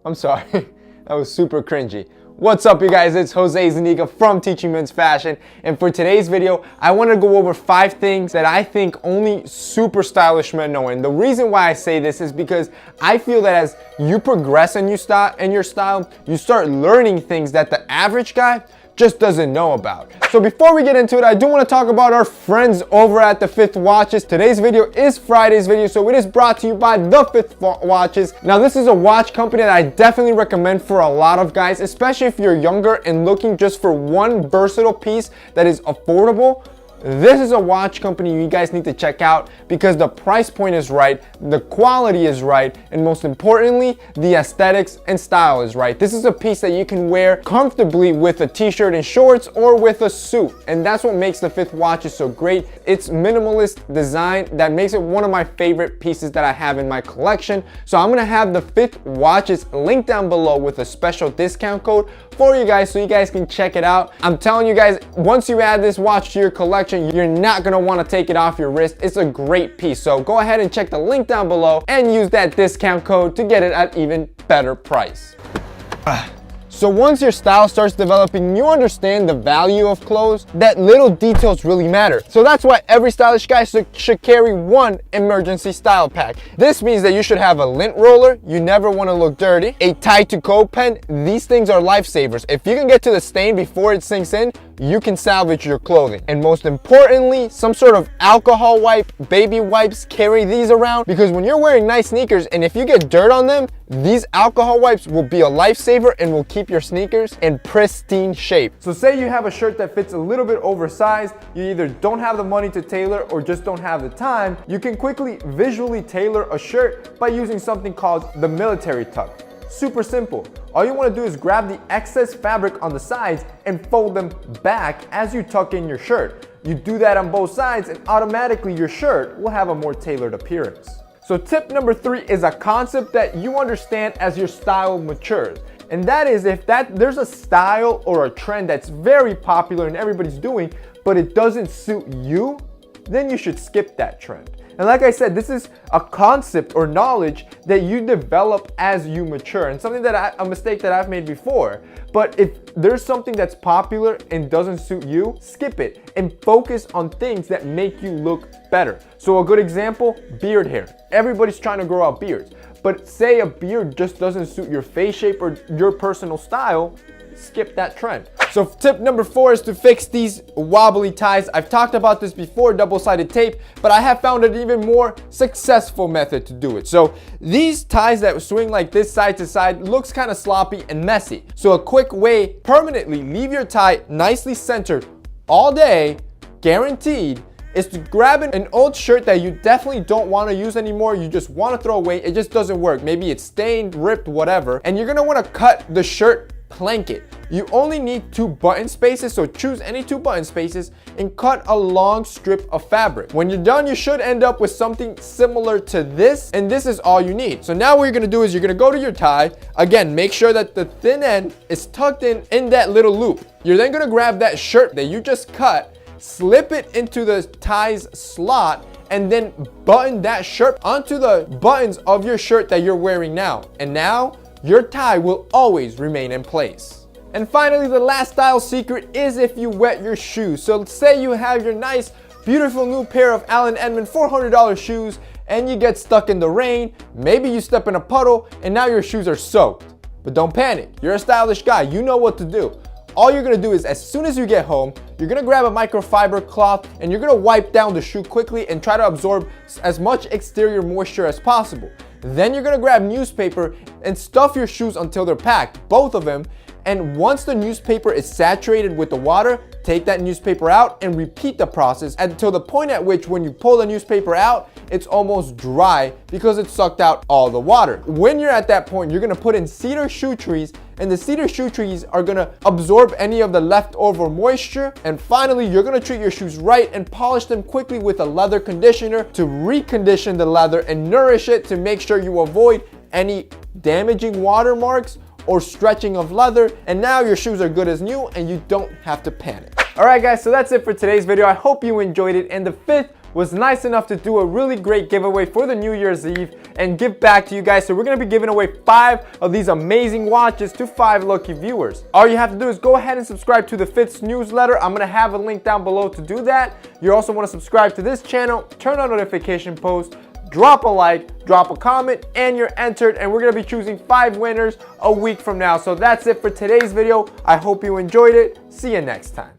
I'm sorry. That was super cringy. What's up, you guys? It's Jose Zuniga from Teaching Men's Fashion, and for today's video, I want to go over 5 things that I think only super stylish men know. And the reason why I say this is because I feel that as you progress in your style, you start learning things that the average guy just doesn't know about. So before we get into it, I do want to talk about our friends over at the Fifth Watches. Today's video is Friday's video, so it is brought to you by the Fifth Watches. Now, this is a watch company that I definitely recommend for a lot of guys, especially if you're younger and looking just for one versatile piece that is affordable. This is a watch company you guys need to check out because the price point is right, the quality is right, and most importantly, the aesthetics and style is right. This is a piece that you can wear comfortably with a t-shirt and shorts or with a suit, and that's what makes the Fifth Watches so great. It's minimalist design that makes it one of my favorite pieces that I have in my collection. So I'm gonna have the Fifth Watches linked down below with a special discount code for you guys so you guys can check it out. I'm telling you guys, once you add this watch to your collection, you're not gonna wanna take it off your wrist. It's a great piece. So go ahead and check the link down below and use that discount code to get it at even better price. So once your style starts developing, you understand the value of clothes, that little details really matter. So that's why every stylish guy should carry one emergency style pack. This means that you should have a lint roller, you never want to look dirty, a tie-to-go pen. These things are lifesavers. If you can get to the stain before it sinks in, you can salvage your clothing. And most importantly, some sort of alcohol wipe, baby wipes. Carry these around because when you're wearing nice sneakers and if you get dirt on them, these alcohol wipes will be a lifesaver and will keep your sneakers in pristine shape. So say you have a shirt that fits a little bit oversized, you either don't have the money to tailor or just don't have the time, you can quickly visually tailor a shirt by using something called the military tuck. Super simple. All you want to do is grab the excess fabric on the sides and fold them back as you tuck in your shirt. You do that on both sides and automatically your shirt will have a more tailored appearance. So tip number 3 is a concept that you understand as your style matures. And that is if there's a style or a trend that's very popular and everybody's doing, but it doesn't suit you, then you should skip that trend. And like I said, this is a concept or knowledge that you develop as you mature, and something that a mistake that I've made before. But if there's something that's popular and doesn't suit you, skip it and focus on things that make you look better. So a good example, beard hair. Everybody's trying to grow out beards, but say a beard just doesn't suit your face shape or your personal style, skip that trend. So tip number 4 is to fix these wobbly ties. I've talked about this before, double-sided tape, but I have found an even more successful method to do it. So these ties that swing like this side to side looks kind of sloppy and messy. So a quick way, permanently leave your tie nicely centered all day, guaranteed, is to grab an old shirt that you definitely don't want to use anymore, you just want to throw away, it just doesn't work. Maybe it's stained, ripped, whatever, and you're going to want to cut the shirt blanket. You only need 2 button spaces, so choose any 2 button spaces and cut a long strip of fabric. When you're done, you should end up with something similar to this, and this is all you need. So now what you're gonna do is you're gonna go to your tie. Again, make sure that the thin end is tucked in that little loop. You're then gonna grab that shirt that you just cut, slip it into the tie's slot, and then button that shirt onto the buttons of your shirt that you're wearing now. And now, your tie will always remain in place. And finally, the last style secret is if you wet your shoes. So say you have your nice, beautiful new pair of Allen Edmond $400 shoes and you get stuck in the rain, maybe you step in a puddle and now your shoes are soaked. But don't panic, you're a stylish guy, you know what to do. All you're gonna do is as soon as you get home, you're gonna grab a microfiber cloth and you're gonna wipe down the shoe quickly and try to absorb as much exterior moisture as possible. Then you're gonna grab newspaper and stuff your shoes until they're packed, both of them. And once the newspaper is saturated with the water, take that newspaper out and repeat the process until the point at which when you pull the newspaper out, it's almost dry because it sucked out all the water. When you're at that point, you're gonna put in cedar shoe trees, and the cedar shoe trees are gonna absorb any of the leftover moisture. And finally, you're gonna treat your shoes right and polish them quickly with a leather conditioner to recondition the leather and nourish it to make sure you avoid any damaging watermarks or stretching of leather. And now your shoes are good as new and you don't have to panic. Alright guys, so that's it for today's video. I hope you enjoyed it, and the fifth was nice enough to do a really great giveaway for the New Year's Eve and give back to you guys. So we're going to be giving away 5 of these amazing watches to 5 lucky viewers. All you have to do is go ahead and subscribe to the Fitz newsletter. I'm going to have a link down below to do that. You also want to subscribe to this channel, turn on notification posts, drop a like, drop a comment, and you're entered, and we're going to be choosing 5 winners a week from now. So that's it for today's video. I hope you enjoyed it. See you next time.